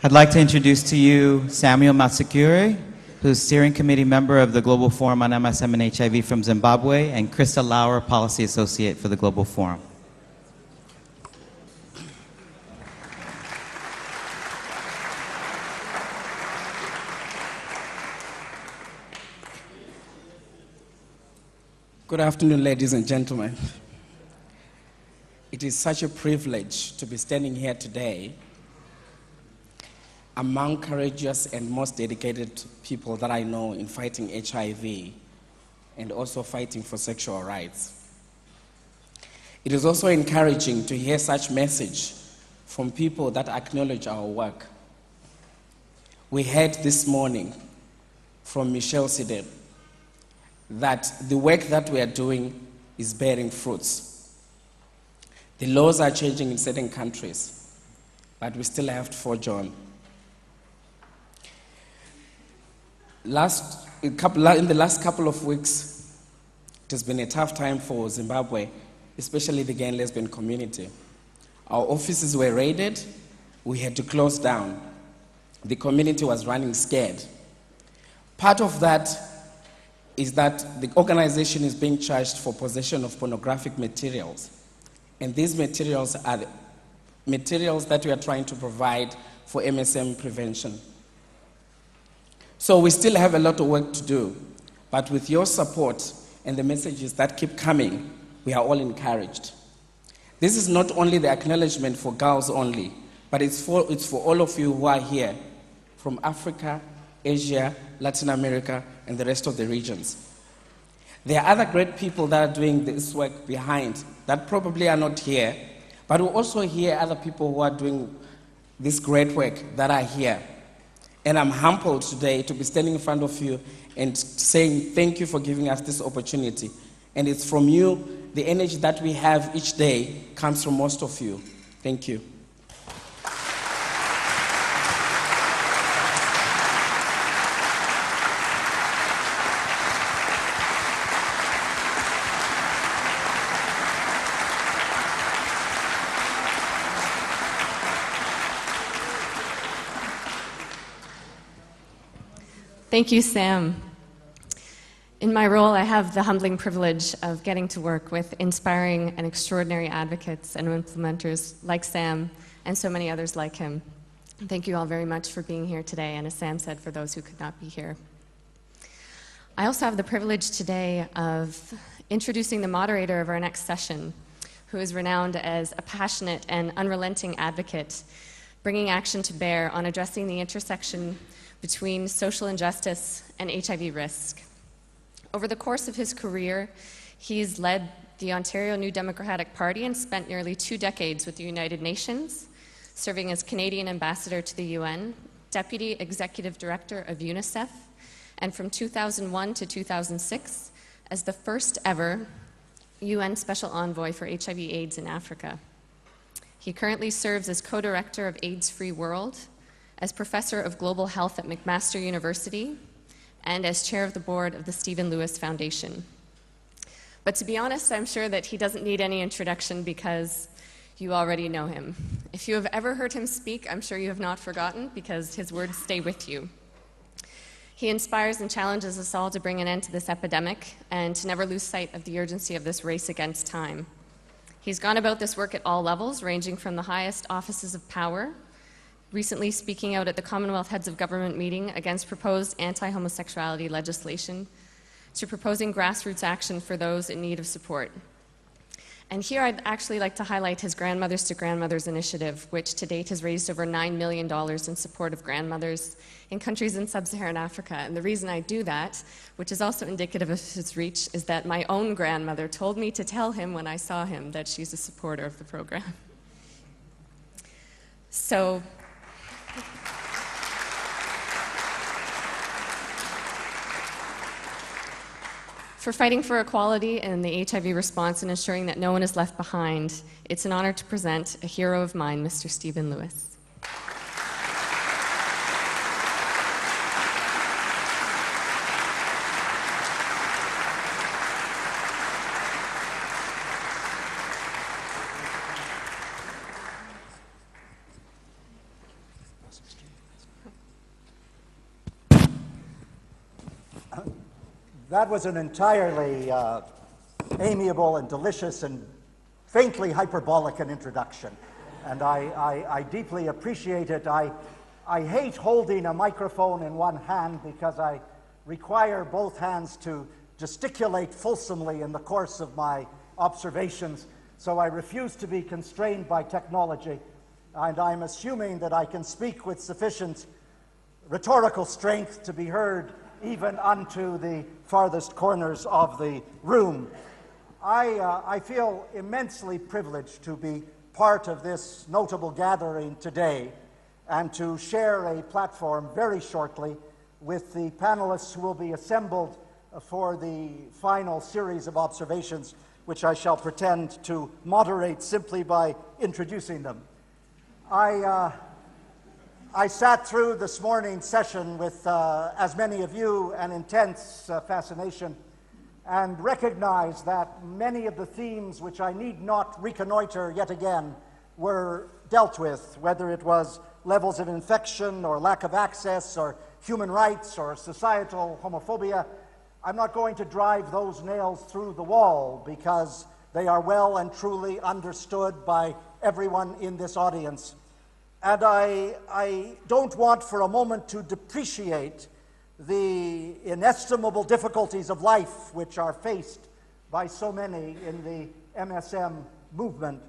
I'd like to introduce to you Samuel Matsikure, who's steering committee member of the Global Forum on MSM and HIV from Zimbabwe, and Krista Lauer, policy associate for the Global Forum. Good afternoon, ladies and gentlemen. It is such a privilege to be standing here today among courageous and most dedicated people that I know in fighting HIV and also fighting for sexual rights. It is also encouraging to hear such message from people that acknowledge our work. We heard this morning from Michelle Sideb that the work that we are doing is bearing fruits. The laws are changing in certain countries, but we still have to forge on. In the last couple of weeks, it has been a tough time for Zimbabwe, especially the gay and lesbian community. Our offices were raided, we had to close down. The community was running scared. Part of that is that the organization is being charged for possession of pornographic materials. And these materials are the materials that we are trying to provide for MSM prevention. So we still have a lot of work to do, but with your support and the messages that keep coming, we are all encouraged. This is not only the acknowledgement for girls only, but it's for all of you who are here from Africa, Asia, Latin America, and the rest of the regions. There are other great people that are doing this work behind that probably are not here, but we also hear other people who are doing this great work that are here. And I'm humbled today to be standing in front of you and saying thank you for giving us this opportunity. And it's from you, the energy that we have each day comes from most of you. Thank you. Thank you, Sam. In my role, I have the humbling privilege of getting to work with inspiring and extraordinary advocates and implementers like Sam and so many others like him. Thank you all very much for being here today, and as Sam said, for those who could not be here. I also have the privilege today of introducing the moderator of our next session, who is renowned as a passionate and unrelenting advocate, bringing action to bear on addressing the intersection between social injustice and HIV risk. Over the course of his career, he's led the Ontario New Democratic Party and spent nearly 2 decades with the United Nations, serving as Canadian Ambassador to the UN, Deputy Executive Director of UNICEF, and from 2001 to 2006 as the first ever UN Special Envoy for HIV/AIDS in Africa. He currently serves as co-director of AIDS-Free World, as Professor of Global Health at McMaster University, and as Chair of the Board of the Stephen Lewis Foundation. But to be honest, I'm sure that he doesn't need any introduction because you already know him. If you have ever heard him speak, I'm sure you have not forgotten because his words stay with you. He inspires and challenges us all to bring an end to this epidemic and to never lose sight of the urgency of this race against time. He's gone about this work at all levels, ranging from the highest offices of power, recently speaking out at the Commonwealth Heads of Government meeting against proposed anti-homosexuality legislation, to proposing grassroots action for those in need of support. And here I'd actually like to highlight his Grandmothers to Grandmothers initiative, which to date has raised over $9 million in support of grandmothers in countries in sub-Saharan Africa. And the reason I do that, which is also indicative of his reach, is that my own grandmother told me to tell him when I saw him that she's a supporter of the program. So, for fighting for equality and the HIV response and ensuring that no one is left behind, it's an honor to present a hero of mine, Mr. Stephen Lewis. That was an entirely amiable and delicious and faintly hyperbolic an introduction, and I deeply appreciate it. I hate holding a microphone in one hand because I require both hands to gesticulate fulsomely in the course of my observations, so I refuse to be constrained by technology, and I'm assuming that I can speak with sufficient rhetorical strength to be heard even unto the farthest corners of the room. I feel immensely privileged to be part of this notable gathering today and to share a platform very shortly with the panelists who will be assembled for the final series of observations, which I shall pretend to moderate simply by introducing them. I sat through this morning's session with, as many of you, an intense fascination, and recognized that many of the themes which I need not reconnoiter yet again were dealt with, whether it was levels of infection or lack of access or human rights or societal homophobia. I'm not going to drive those nails through the wall because they are well and truly understood by everyone in this audience. And I don't want for a moment to depreciate the inestimable difficulties of life which are faced by so many in the MSM movement.